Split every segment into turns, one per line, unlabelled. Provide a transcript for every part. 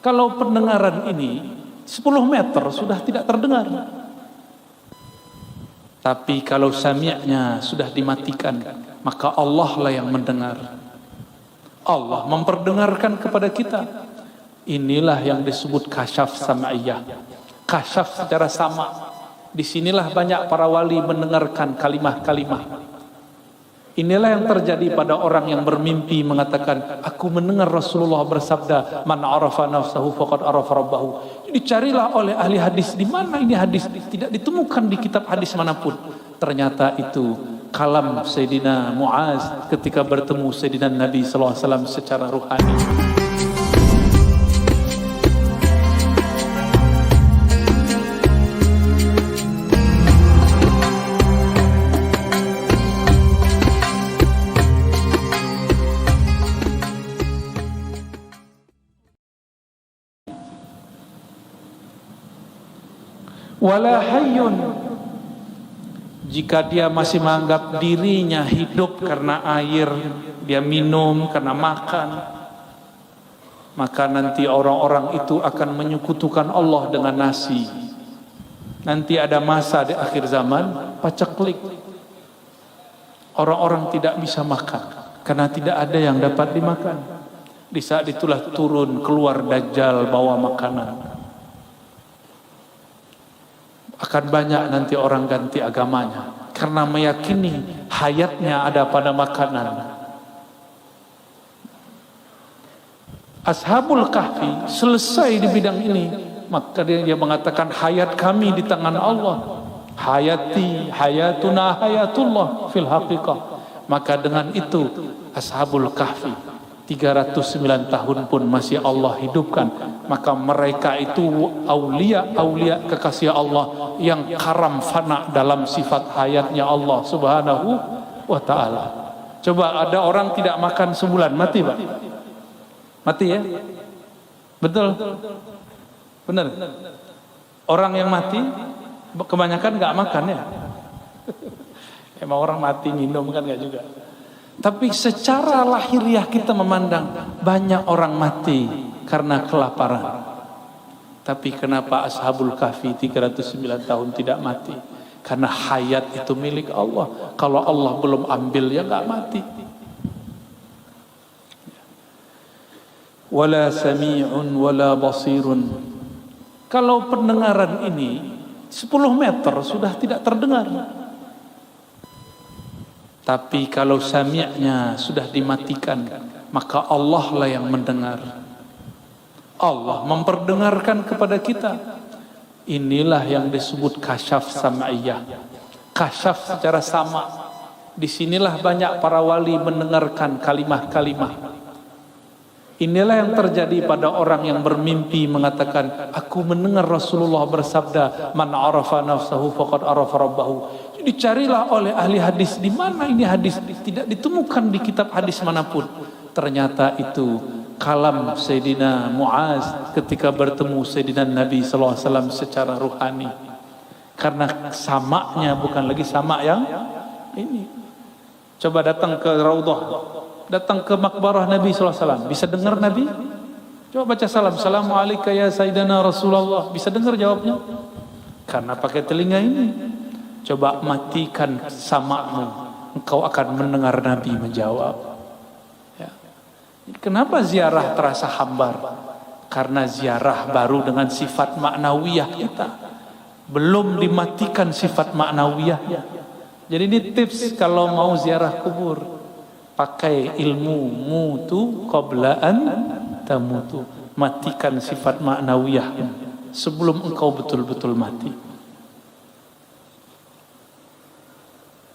Kalau pendengaran ini 10 meter sudah tidak terdengar. Tapi kalau sami'nya sudah dimatikan, maka Allah lah yang mendengar. Allah memperdengarkan kepada kita. Inilah yang disebut kasyaf sam'iyah. Kasyaf secara sama. Disinilah banyak para wali mendengarkan kalimah-kalimah. Inilah yang terjadi pada orang yang bermimpi mengatakan, aku mendengar Rasulullah bersabda, man arafa nafsahu faqad arafa rabbahu. Dicarilah oleh ahli hadis, di mana ini hadis? Tidak ditemukan di kitab hadis manapun. Ternyata itu kalam Sayyidina Muaz ketika bertemu Sayyidina Nabi sallallahu alaihi wasallam secara ruhani. Wala hayyun, jika dia masih menganggap dirinya hidup karena air, dia minum karena makan, maka nanti orang-orang itu akan menyekutukan Allah dengan nasi. Nanti ada masa di akhir zaman paceklik, orang-orang tidak bisa makan karena tidak ada yang dapat dimakan. Di saat itulah turun keluar Dajjal bawa makanan. Akan banyak nanti orang ganti agamanya karena meyakini hayatnya ada pada makanan. Ashabul Kahfi selesai di bidang ini, maka dia mengatakan hayat kami di tangan Allah. Hayati hayatuna hayatullah fil haqiqah. Maka dengan itu Ashabul Kahfi 309 tahun pun masih Allah hidupkan. Maka mereka itu aulia kekasih Allah yang karam fana dalam sifat hayatnya Allah subhanahu wa ta'ala. Coba ada orang tidak makan sebulan, mati Pak? Mati ya? Betul? Benar? Orang yang mati kebanyakan gak makan ya? Emang orang mati minum kan gak juga. Tapi secara lahiriah kita memandang banyak orang mati karena kelaparan. Tapi kenapa Ashabul Kahfi 309 tahun tidak mati? Karena hayat itu milik Allah. Kalau Allah belum ambil ya gak mati. Wala sami'un wala basirun. Kalau pendengaran ini 10 meter sudah tidak terdengar. Tapi kalau sami'nya sudah dimatikan, maka Allah lah yang mendengar. Allah memperdengarkan kepada kita. Inilah yang disebut kasyaf sam'iyah. Kasyaf secara sama. Disinilah banyak para wali mendengarkan kalimah-kalimah. Inilah yang terjadi pada orang yang bermimpi mengatakan, aku mendengar Rasulullah bersabda, man arafa nafsahu faqad arafa rabbahu. Dicarilah oleh ahli hadis, di mana ini hadis? Tidak ditemukan di kitab hadis manapun. Ternyata itu kalam Sayyidina Muaz ketika bertemu Sayyidina Nabi sallallahu alaihi wasallam secara ruhani. Karena samaknya bukan lagi sama yang ini. Coba datang ke Raudhah, datang ke makbarah Nabi sallallahu alaihi wasallam, bisa dengar Nabi? Coba baca salam, Assalamualaikum ya Sayyidina Rasulullah, bisa dengar jawabnya? Karena pakai telinga ini. Coba matikan samamu, engkau akan mendengar Nabi menjawab. Ya. Kenapa ziarah terasa hambar? Karena ziarah baru dengan sifat maknawiyah kita. Belum dimatikan sifat maknawiyahnya. Jadi ini tips kalau mau ziarah kubur. Pakai ilmu mutu qabla'an tamutu. Matikan sifat maknawiyahnya sebelum engkau betul-betul mati.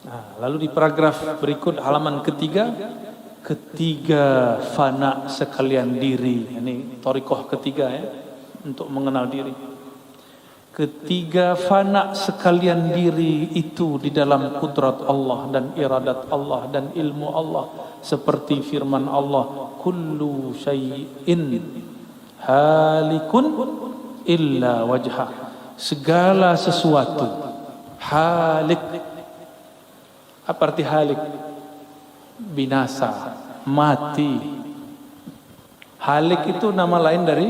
Nah, lalu di paragraf berikut halaman ketiga fana sekalian diri. Ini thariqah ketiga ya, untuk mengenal diri. Ketiga fana sekalian diri itu di dalam kudrat Allah dan iradat Allah dan ilmu Allah, seperti firman Allah, kullu syai'in halikun illa wajhah. Segala sesuatu halik. Apa arti halik? Binasa, mati. Halik itu nama lain dari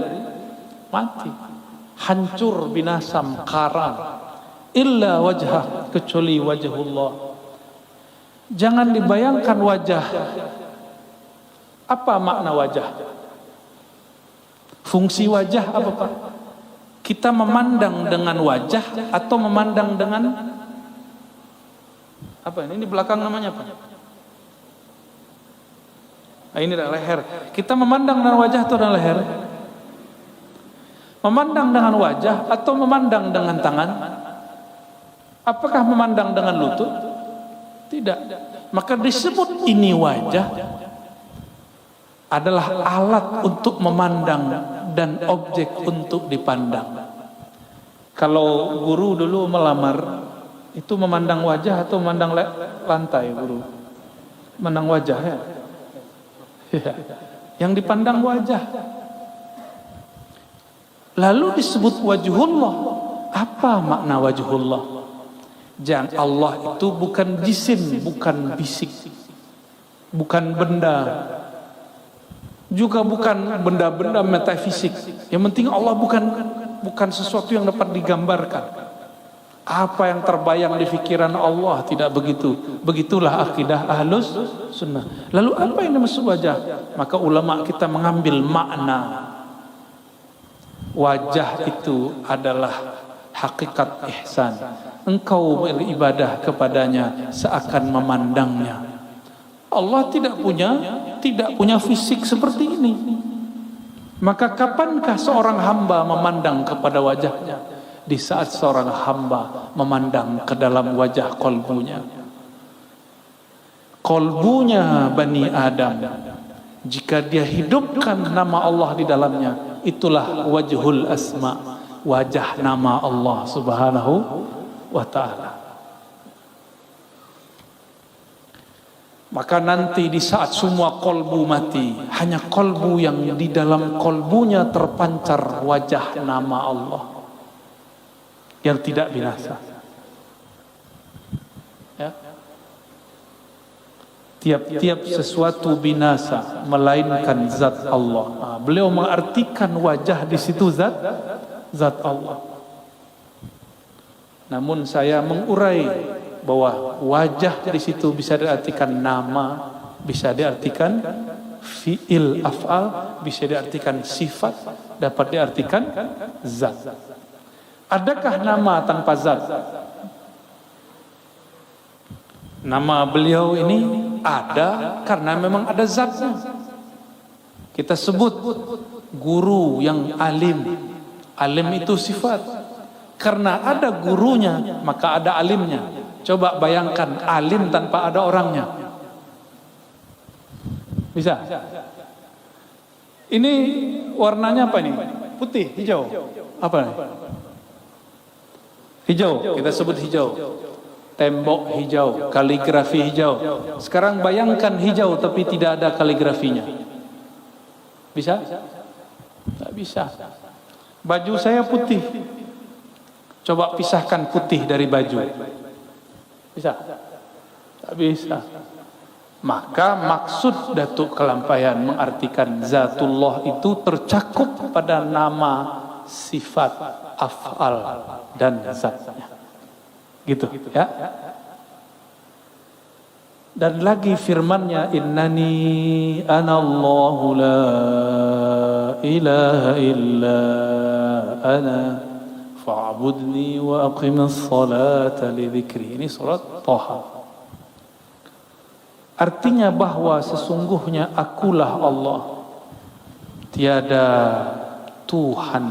mati, hancur, binasa, karam. Illa wajhah, kecuali wajhullah. Jangan dibayangkan wajah. Apa makna wajah? Fungsi wajah apa Pak? Kita memandang dengan wajah atau memandang dengan apa ini? Ini belakang namanya apa? Nah, ini adalah leher. Kita memandang dengan wajah atau dengan leher? Memandang dengan wajah atau memandang dengan tangan? Apakah memandang dengan lutut? Tidak. Maka disebut ini wajah adalah alat untuk memandang dan objek untuk dipandang. Kalau guru dulu melamar, itu memandang wajah atau memandang lantai guru? Memandang wajah ya? Ya. Yang dipandang wajah. Lalu disebut wajhullah. Apa makna wajhullah? Jangan, Allah itu bukan jisim, bukan fisik, bukan benda, juga bukan benda-benda metafisik. Yang penting Allah bukan sesuatu yang dapat digambarkan. Apa yang terbayang di pikiran Allah, tidak begitu. Begitulah akidah Ahlus Sunnah. Lalu apa yang dimaksud wajah? Maka ulama kita mengambil makna wajah itu adalah hakikat ihsan. Engkau beribadah kepadanya seakan memandangnya. Allah tidak punya fisik seperti ini. Maka kapankah seorang hamba memandang kepada wajahnya? Di saat seorang hamba memandang ke dalam wajah kolbunya. Kolbunya Bani Adam, jika dia hidupkan nama Allah di dalamnya, itulah wajhul asma, wajah nama Allah subhanahu wa ta'ala. Maka nanti di saat semua kolbu mati, hanya kolbu yang di dalam kolbunya terpancar wajah nama Allah yang tidak binasa. Ya. Tiap-tiap sesuatu binasa melainkan zat Allah. Beliau mengartikan wajah di situ zat Allah. Namun saya mengurai bahwa wajah di situ bisa diartikan nama, bisa diartikan fi'il af'al, bisa diartikan sifat, dapat diartikan zat. Adakah nama tanpa zat? Nama beliau ini ada karena memang ada zatnya. Kita sebut guru yang alim. Alim itu sifat. Karena ada gurunya, maka ada alimnya. Coba bayangkan alim tanpa ada orangnya. Bisa? Ini warnanya apa ini? Putih, hijau. Apa ini? Hijau, kita sebut hijau. Tembok hijau, kaligrafi hijau. Sekarang bayangkan hijau tapi tidak ada kaligrafinya. Bisa? Tak bisa. Baju saya putih. Coba pisahkan putih dari baju. Bisa? Tak bisa. Maka maksud Datuk Kelampaian mengartikan zatullah itu tercakup pada nama, sifat, af'al dan zatnya. Gitu ya. Dan lagi firman-Nya, innani anallahu la ilaha illa ana fa'budni wa aqimis salata li dzikri. Ini surat Thaha. Artinya bahwa sesungguhnya akulah Allah, tiada Tuhan,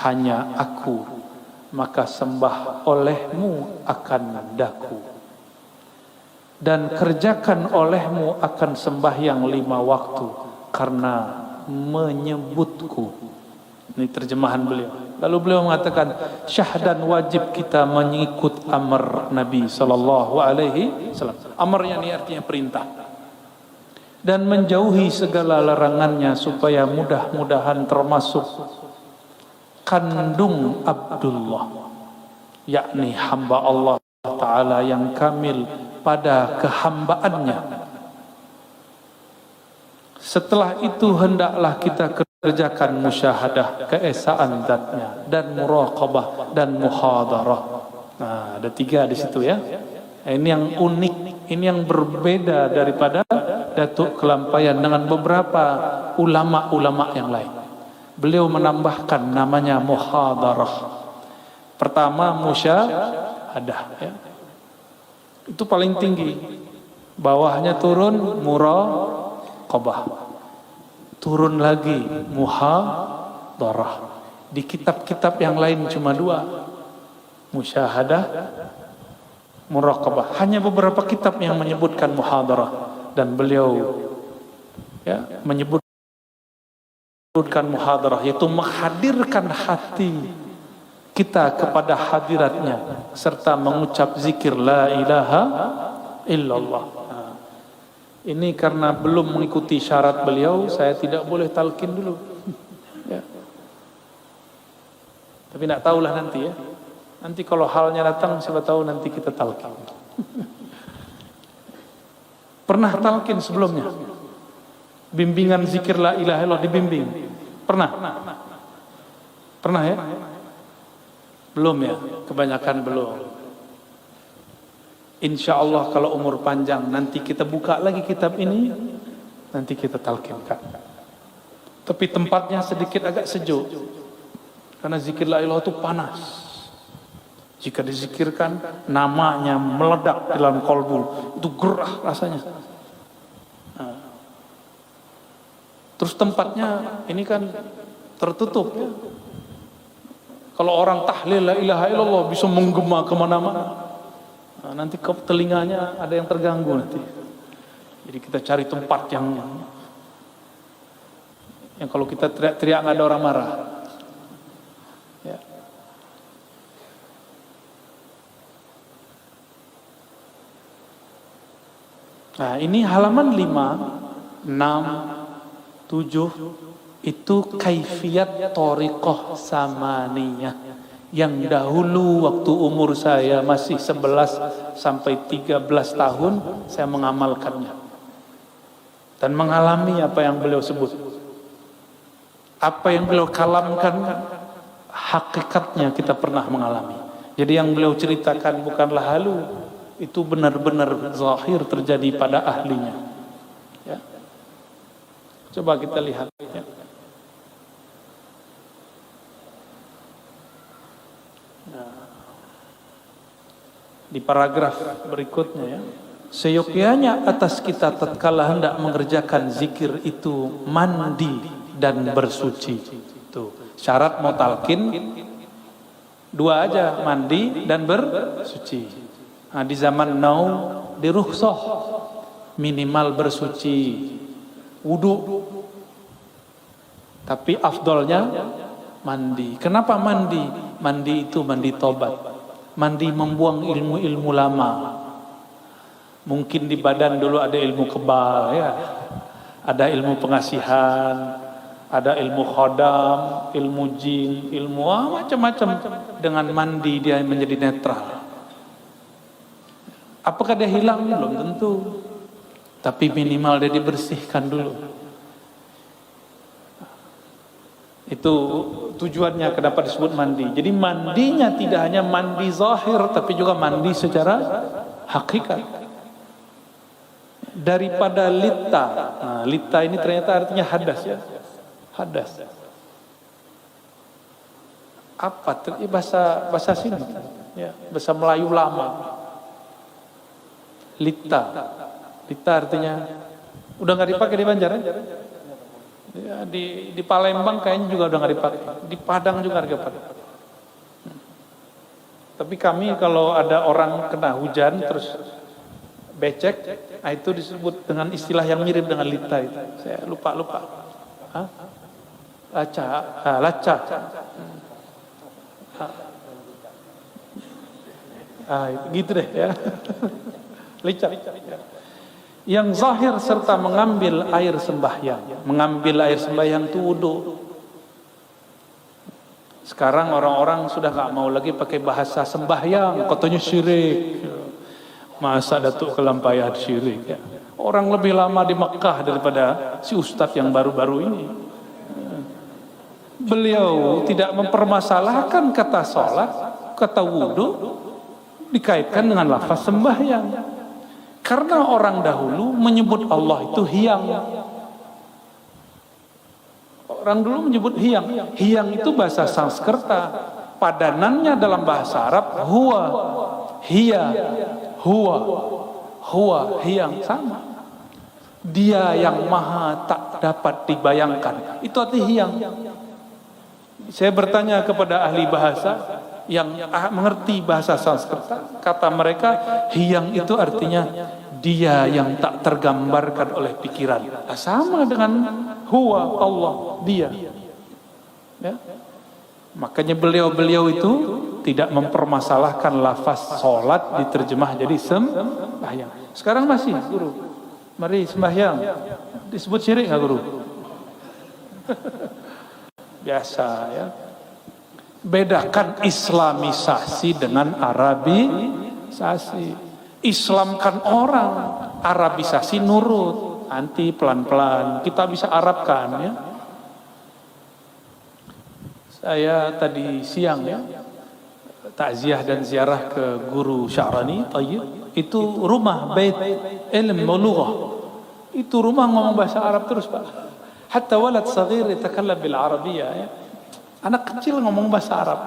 hanya aku, maka sembah olehmu akan daku, dan kerjakan olehmu akan sembahyang 5 waktu karena menyebutku. Ini terjemahan beliau. Lalu beliau mengatakan syahdan wajib kita mengikut amr Nabi sallallahu alaihi wasallam. Amrnya ini artinya perintah. Dan menjauhi segala larangannya supaya mudah-mudahan termasuk kandung Abdullah, yakni hamba Allah Ta'ala yang kamil pada kehambaannya. Setelah itu hendaklah kita kerjakan musyahadah keesaan zatnya dan muraqabah dan muhadarah. Nah, ada 3 di situ ya. Nah, ini yang unik, ini yang berbeda daripada Datuk Kelampayan dengan beberapa ulama-ulama yang lain. Beliau menambahkan namanya muhadarah. Pertama musyahadah ya. Itu paling tinggi. Bawahnya turun muraqabah. Turun lagi muhadarah. Di kitab-kitab yang lain cuma 2. Musyahadah, muraqabah. Hanya beberapa kitab yang menyebutkan muhadarah, dan beliau ya menyebutkan muhadarah, yaitu menghadirkan hati kita kepada hadiratnya serta mengucap zikir la ilaha illallah. Ini karena belum mengikuti syarat beliau, saya tidak boleh talqin dulu. Ya. Tapi tidak tahulah nanti ya. Nanti kalau halnya datang, siapa tahu nanti kita talqin. Pernah talqin sebelumnya? Bimbingan zikir la ilaha illallah dibimbing? Pernah? Pernah ya? Belum ya? Kebanyakan belum. Insya Allah kalau umur panjang nanti kita buka lagi kitab ini, nanti kita talqinkan. Tapi tempatnya sedikit agak sejuk, karena zikir la ilaha itu panas. Jika dizikirkan, namanya meledak di dalam kolbu, itu gerah rasanya. Nah. Terus tempatnya ini kan tertutup ya. Kalau orang tahlil la ilaha illallah bisa menggema kemana-mana. Nah, nanti ke telinganya ada yang terganggu nanti. Jadi kita cari tempat yang kalau kita teriak-teriak nggak ada orang marah. Ya. Nah, ini halaman 5, 6, 7 itu kaifiyat thariqah samaniyah. Yang dahulu waktu umur saya masih 11 sampai 13 tahun saya mengamalkannya dan mengalami apa yang beliau sebut, apa yang beliau kalamkan, hakikatnya kita pernah mengalami. Jadi yang beliau ceritakan bukanlah halu, itu benar-benar zahir terjadi pada ahlinya ya. Coba kita lihat ya. Di paragraf berikutnya ya, seyogyanya atas kita tatkala hendak mengerjakan zikir itu mandi dan bersuci. Tuh, syarat mau talqin 2 aja, mandi dan bersuci. Nah, di zaman now dirukhsah minimal bersuci wudu, tapi afdolnya mandi. Kenapa mandi? Mandi itu mandi tobat. Mandi membuang ilmu-ilmu lama. Mungkin di badan dulu ada ilmu kebal ya. Ada ilmu pengasihan, ada ilmu khodam, ilmu jin, ilmu macam-macam. Dengan mandi dia menjadi netral. Apakah dia hilang? Belum tentu. Tapi minimal dia dibersihkan dulu. Itu tujuannya kenapa disebut mandi. Jadi mandinya tidak hanya mandi zahir, tapi juga mandi secara hakikat. Daripada litta. Nah, litta ini ternyata artinya hadas ya. Hadas. Apa? Bahasa sini. Ya, bahasa Melayu lama. Litta. Litta artinya udah nggak dipakai di Banjar ya? Ya, di Palembang kayaknya juga udah nggak dipakai, di Padang juga nggak dipakai. Tapi kami kalau ada orang kena hujan terus becek, nah itu disebut dengan istilah yang mirip dengan lita itu. Saya lupa. Hah? Laca. Gitu deh ya. Lica. Yang zahir serta mengambil air sembahyang. Mengambil air sembahyang itu wudu. Sekarang orang-orang sudah gak mau lagi pakai bahasa sembahyang, katanya syirik. Masa Datuk Kelampayan syirik ya. Orang lebih lama di Mekah daripada si ustadz yang baru-baru ini. Beliau tidak mempermasalahkan kata sholat, kata wudhu dikaitkan dengan lafaz sembahyang. Karena orang dahulu menyebut Allah itu hiyang. Orang dulu menyebut hiyang. Hiyang itu bahasa Sanskerta. Padanannya dalam bahasa Arab huwa, hiya, huwa, hiyang, sama. Dia yang maha tak dapat dibayangkan. Itu arti hiyang. Saya bertanya kepada ahli bahasa yang mengerti bahasa Sanskerta, kata mereka hiyang itu artinya dia yang tak tergambarkan oleh pikiran. Sama dengan huwa, Allah, dia. Ya. Makanya beliau itu tidak mempermasalahkan lafaz sholat diterjemah jadi sembahyang. Sekarang masih, guru. Mari sembahyang. Disebut syirik nggak, guru? Biasa ya. Bedakan islamisasi dengan arabisasi. Islamkan orang, arabisasi nurut. Nanti pelan-pelan kita bisa Arabkan ya. Saya tadi siang ya takziah dan ziarah ke guru Sya'rani Tayyib. Itu rumah bait ilm lughah. Itu rumah ngomong bahasa Arab terus, Pak. Hatta walad saghir yatakallam bil Arabiyyah ya. Anak kecil ngomong bahasa Arab.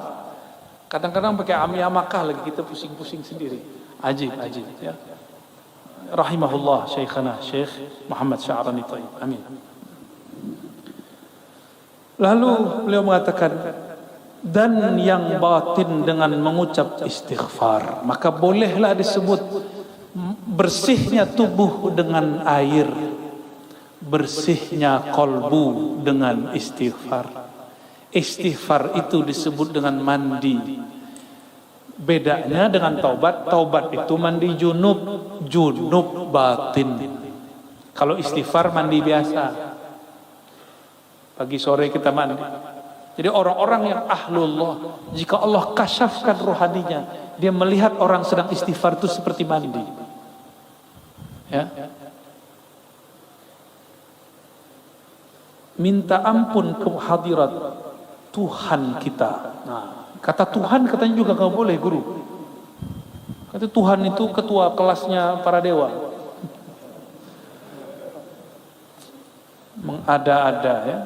Kadang-kadang pakai amiyah Makkah lagi, kita pusing-pusing sendiri. Ajib ya. Rahimahullah Syekhana Syekh Muhammad Sya'rani Tayyib. Amin. Lalu beliau mengatakan, dan yang batin dengan mengucap istighfar, maka bolehlah disebut bersihnya tubuh dengan air, bersihnya kolbu dengan istighfar. Istighfar itu disebut dengan mandi. Bedanya dengan taubat, taubat itu mandi junub batin. Kalau istighfar mandi biasa. Pagi sore kita mandi. Jadi orang-orang yang ahlullah, jika Allah kasyafkan rohaninya, dia melihat orang sedang istighfar itu seperti mandi. Ya. Minta ampun ke hadirat Tuhan kita. Nah, kata Tuhan katanya juga nggak boleh, guru. Kata Tuhan itu ketua kelasnya para dewa. Mengada-ada ya.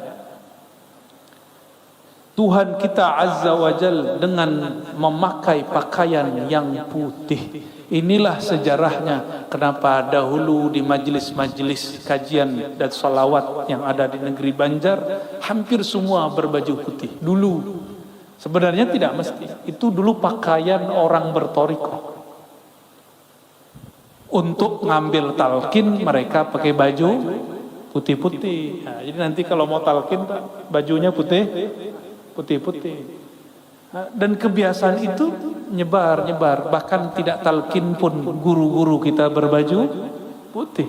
Tuhan kita Azza wa Jal dengan memakai pakaian yang putih. Inilah sejarahnya kenapa dahulu di majelis-majelis kajian dan salawat yang ada di negeri Banjar hampir semua berbaju putih. Dulu sebenarnya tidak mesti. Itu dulu pakaian orang bertorikoh. Untuk ngambil talqin mereka pakai baju putih-putih. Nah, jadi nanti kalau mau talqin Pak, bajunya putih-putih. Nah, dan kebiasaan itu nyebar, bahkan tidak talqin pun guru-guru kita berbaju putih.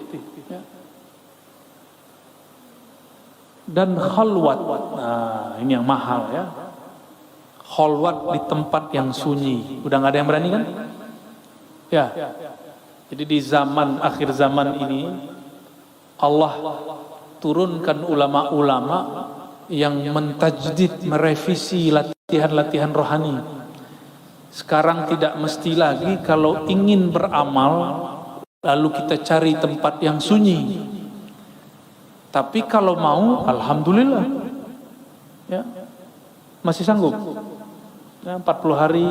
Dan khalwat, nah ini yang mahal ya. Khalwat di tempat yang sunyi. Udah nggak ada yang berani kan? Ya. Jadi di zaman akhir zaman ini Allah turunkan ulama-ulama yang mentajdid, merevisi latihan-latihan rohani. Sekarang tidak mesti lagi kalau ingin beramal lalu kita cari tempat yang sunyi. Tapi kalau mau, alhamdulillah, ya masih sanggup. Ya, 40 hari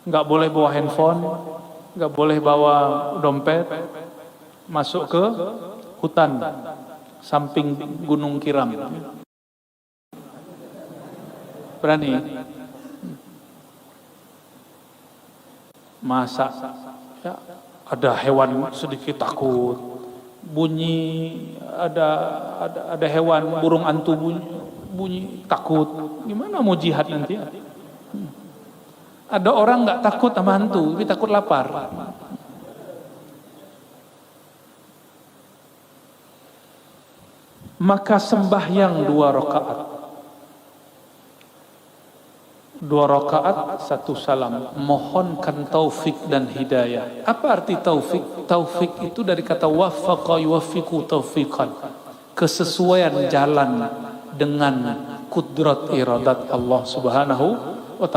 nggak boleh bawa handphone, nggak boleh bawa dompet, masuk ke hutan samping Gunung Kiram. Berani? Masa ya, ada hewan sedikit takut, bunyi ada hewan burung hantu bunyi takut. Gimana mau jihad nanti? Ada orang nggak takut sama hantu, tapi takut lapar. Maka sembahyang 2 rakaat. 2 rakaat 1 salam, mohonkan taufik dan hidayah. Apa arti taufik? Taufik itu dari kata waffaqa yuwaffiqu taufiqan, kesesuaian jalan dengan kudrat iradat Allah Subhanahu wa ta'ala.